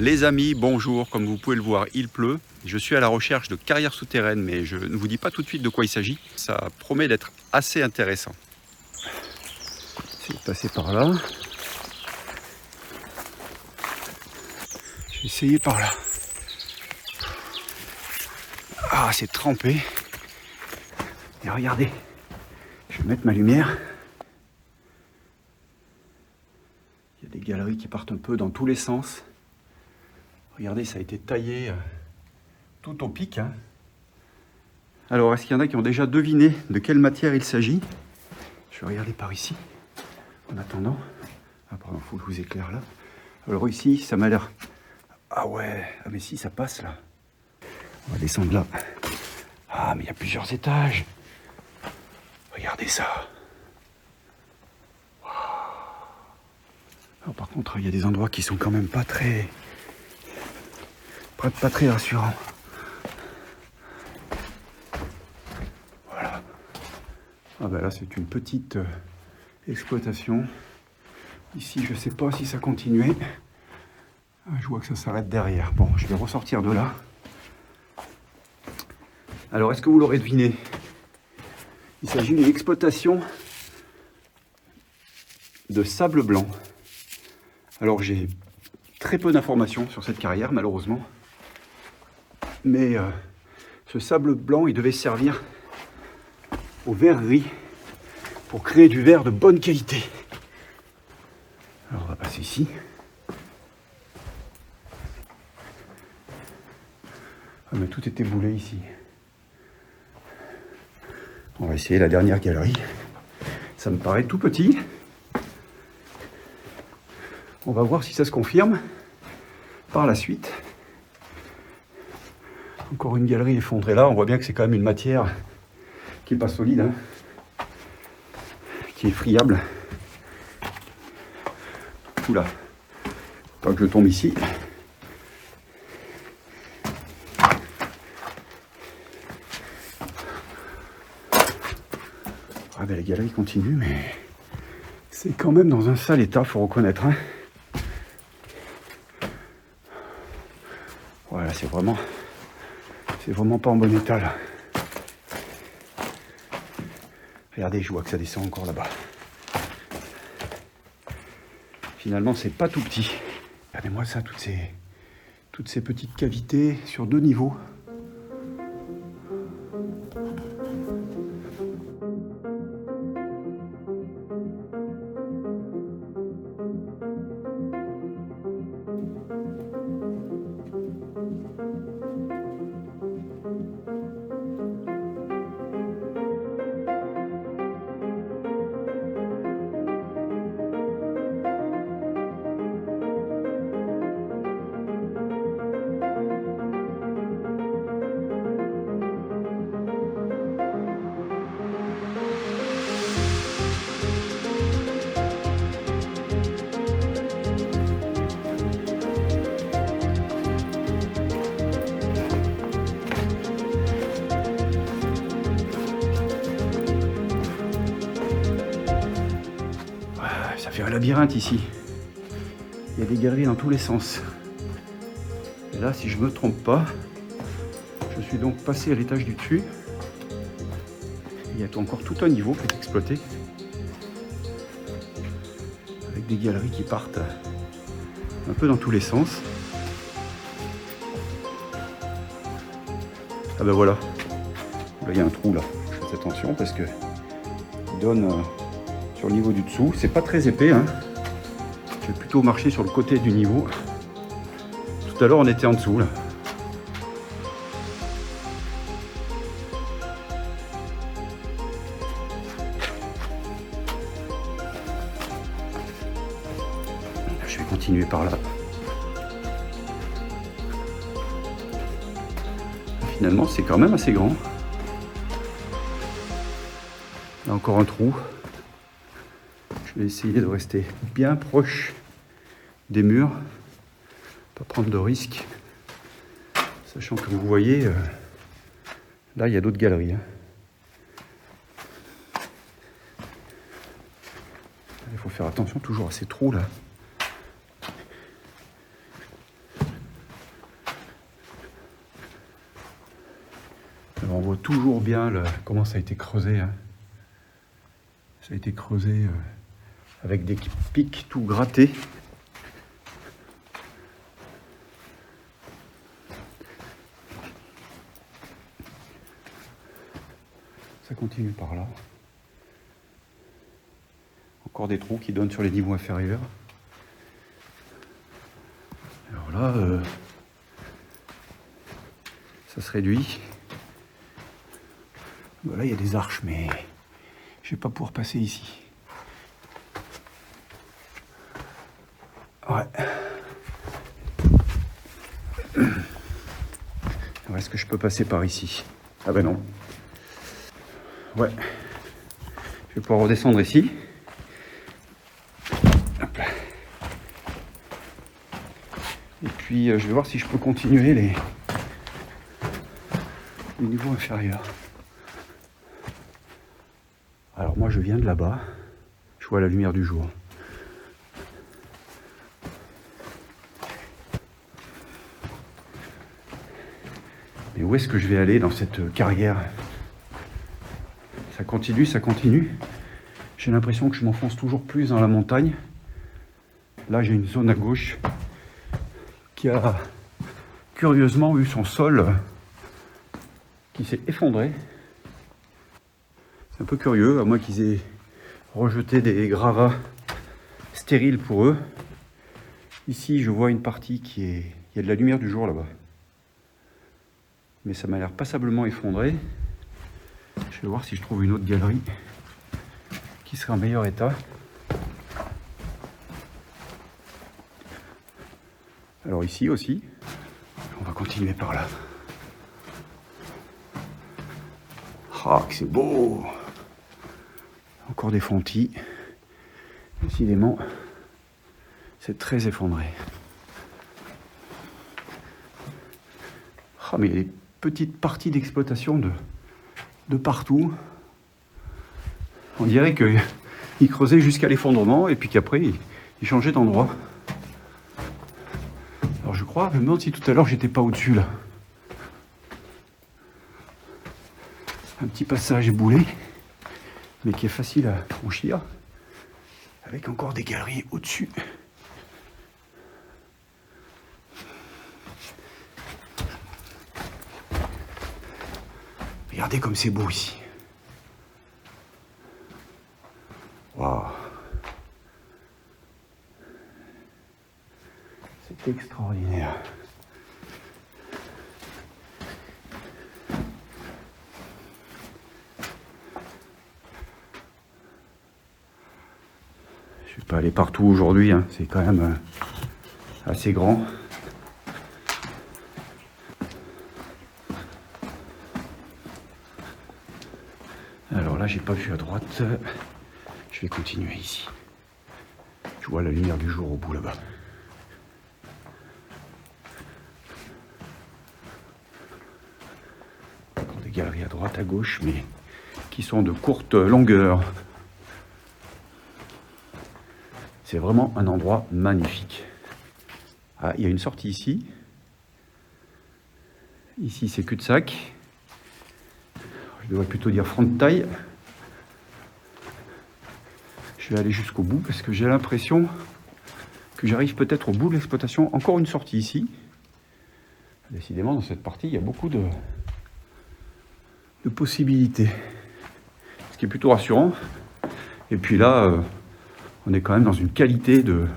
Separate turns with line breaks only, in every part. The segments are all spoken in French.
Les amis, bonjour, comme vous pouvez le voir, il pleut. Je suis à la recherche de carrières souterraines, mais je ne vous dis pas tout de suite de quoi il s'agit. Ça promet d'être assez intéressant. C'est passé par là. Je vais essayer par là. Ah, c'est trempé. Et regardez, je vais mettre ma lumière. Il y a des galeries qui partent un peu dans tous les sens. Regardez, ça a été taillé tout au pic. Alors, est-ce qu'il y en a qui ont déjà deviné de quelle matière il s'agit? Je vais regarder par ici, en attendant. Ah, pardon, il faut que je vous éclaire là. Alors ici, ça m'a l'air... Ah ouais, ah mais si, ça passe là. On va descendre là. Ah, mais il y a plusieurs étages. Regardez ça. Wow. Alors, par contre, il y a des endroits qui sont quand même pas très rassurants. Voilà. Ah ben là, c'est une petite exploitation. Ici, je sais pas si ça continuait. Ah, je vois que ça s'arrête derrière. Bon, je vais ressortir de là. Alors, est-ce que vous l'aurez deviné? Il s'agit d'une exploitation de sable blanc. Alors, j'ai très peu d'informations sur cette carrière, malheureusement. Mais ce sable blanc, il devait servir aux verreries pour créer du verre de bonne qualité. Alors, on va passer ici. Ah, mais tout était boulé ici. On va essayer la dernière galerie. Ça me paraît tout petit. On va voir si ça se confirme par la suite. Encore une galerie effondrée là. On voit bien que c'est quand même une matière qui n'est pas solide, hein, qui est friable. Oula, pas que je tombe ici. Ah ben la galerie continue, mais c'est quand même dans un sale état, faut reconnaître. Hein. Voilà, c'est vraiment pas en bon état là. Regardez, je vois que ça descend encore là-bas. Finalement, c'est pas tout petit. Regardez-moi ça, toutes ces petites cavités sur 2 niveaux. Ça fait un labyrinthe ici. Il y a des galeries dans tous les sens. Et là, si je ne me trompe pas, je suis donc passé à l'étage du dessus. Il y a encore tout un niveau qui est exploité. Avec des galeries qui partent un peu dans tous les sens. Ah ben voilà. Là, il y a un trou là. Je fais attention parce que il donne... sur le niveau du dessous, c'est pas très épais, hein. Je vais plutôt marcher sur le côté du niveau. Tout à l'heure on était en dessous là. Je vais continuer par là. Finalement c'est quand même assez grand. Là encore un trou. Je vais essayer de rester bien proche des murs, pas prendre de risques, sachant que vous voyez, là il y a d'autres galeries. Hein. Il faut faire attention toujours à ces trous là. toujours bien comment ça a été creusé. Hein. Ça a été creusé avec des pics tout grattés. Ça continue par là. Encore des trous qui donnent sur les niveaux inférieurs. Alors là, ça se réduit. Voilà, il y a des arches, mais je ne vais pas pouvoir passer ici. Ouais. Alors, est-ce que je peux passer par ici? Ah ben non. Ouais. Je vais pouvoir redescendre ici. Hop là. Et puis, je vais voir si je peux continuer les niveaux inférieurs. Alors moi, je viens de là-bas. Je vois la lumière du jour. Mais où est-ce que je vais aller dans cette carrière? Ça continue, ça continue. J'ai l'impression que je m'enfonce toujours plus dans la montagne. Là, j'ai une zone à gauche qui a curieusement eu son sol qui s'est effondré. C'est un peu curieux, à moins qu'ils aient rejeté des gravats stériles pour eux. Ici, je vois une partie qui est... Il y a de la lumière du jour là-bas. Mais ça m'a l'air passablement effondré. Je vais voir si je trouve une autre galerie qui serait en meilleur état. Alors ici aussi, on va continuer par là. Ah, que c'est beau! Encore des fontis. Décidément, c'est très effondré. Ah, mais il y a des petites parties d'exploitation de partout. On dirait qu'ils creusaient jusqu'à l'effondrement et puis qu'après, ils changeaient d'endroit. Alors je crois, je me demande si tout à l'heure, j'étais pas au-dessus là. Un petit passage boulet, mais qui est facile à franchir, avec encore des galeries au-dessus. Regardez comme c'est beau ici. Waouh. C'est extraordinaire. Je vais pas aller partout aujourd'hui, hein. C'est quand même assez grand. Alors là, j'ai pas vu à droite. Je vais continuer ici. Je vois la lumière du jour au bout là-bas. Encore des galeries à droite, à gauche, mais qui sont de courte longueur. C'est vraiment un endroit magnifique. Ah, il y a une sortie ici. Ici, c'est cul-de-sac. Je devrais plutôt dire front de taille. Je vais aller jusqu'au bout parce que j'ai l'impression que j'arrive peut-être au bout de l'exploitation. Encore une sortie ici. Décidément, dans cette partie, il y a beaucoup de possibilités. Ce qui est plutôt rassurant. Et puis là, on est quand même dans une qualité de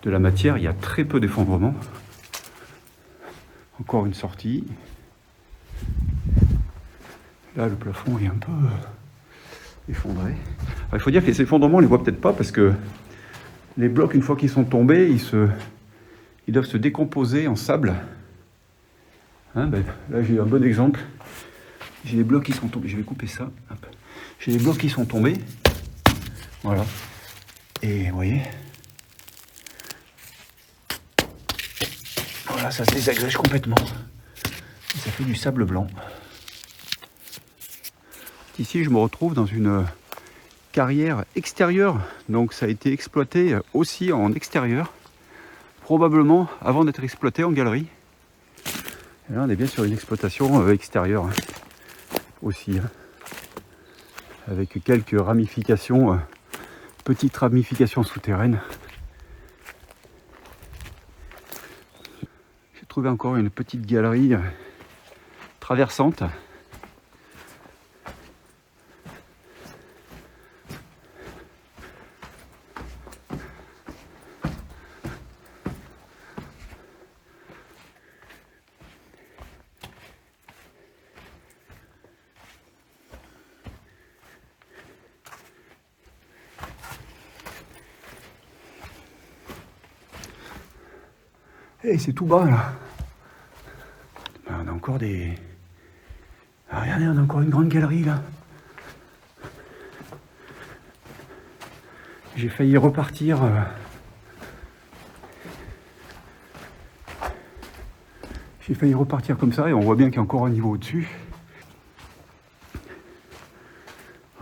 la matière. Il y a très peu d'effondrement. Encore une sortie. Là, le plafond est un peu effondré. Alors, il faut dire que les effondrements, on ne les voit peut-être pas parce que les blocs, une fois qu'ils sont tombés, ils doivent se décomposer en sable. Hein, ben, là, j'ai un bon exemple. J'ai les blocs qui sont tombés. Je vais couper ça. J'ai les blocs qui sont tombés. Voilà. Et vous voyez, voilà, ça se désagrège complètement. Et ça fait du sable blanc. Ici, je me retrouve dans une carrière extérieure. Donc, ça a été exploité aussi en extérieur. Probablement avant d'être exploité en galerie. Et là, on est bien sur une exploitation extérieure. aussi, hein, avec quelques ramifications, petites ramifications souterraines. J'ai trouvé encore une petite galerie traversante. Et c'est tout bas là. On a encore des... Ah, regardez, on a encore une grande galerie là. J'ai failli repartir. J'ai failli repartir comme ça et on voit bien qu'il y a encore un niveau au-dessus.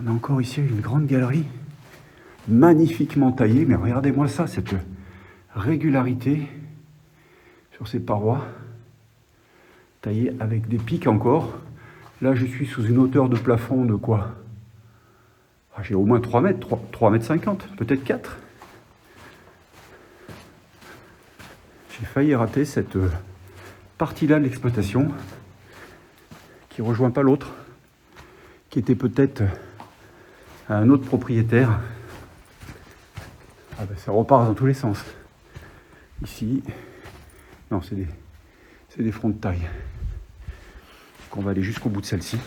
On a encore ici une grande galerie magnifiquement taillée. Mais regardez-moi ça, cette régularité sur ces parois. Taillées avec des pics encore. Là, je suis sous une hauteur de plafond de quoi? J'ai au moins 3 mètres, 3 mètres 50, peut-être 4. J'ai failli rater cette partie-là de l'exploitation qui ne rejoint pas l'autre, qui était peut-être à un autre propriétaire. Ah ben, ça repart dans tous les sens. Ici, non, c'est des fronts de taille. On va aller jusqu'au bout de celle-ci.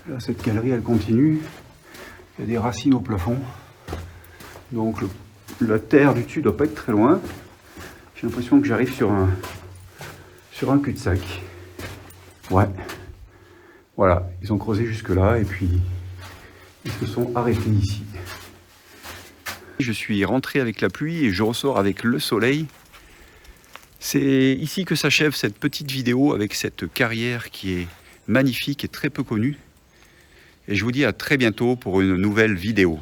Là, cette galerie, elle continue. Il y a des racines au plafond. Donc la terre du dessus ne doit pas être très loin. J'ai l'impression que j'arrive sur un cul-de-sac. Ouais. Voilà, ils ont creusé jusque là et puis ils se sont arrêtés ici. Je suis rentré avec la pluie et je ressors avec le soleil. C'est ici que s'achève cette petite vidéo avec cette carrière qui est magnifique et très peu connue. Et je vous dis à très bientôt pour une nouvelle vidéo.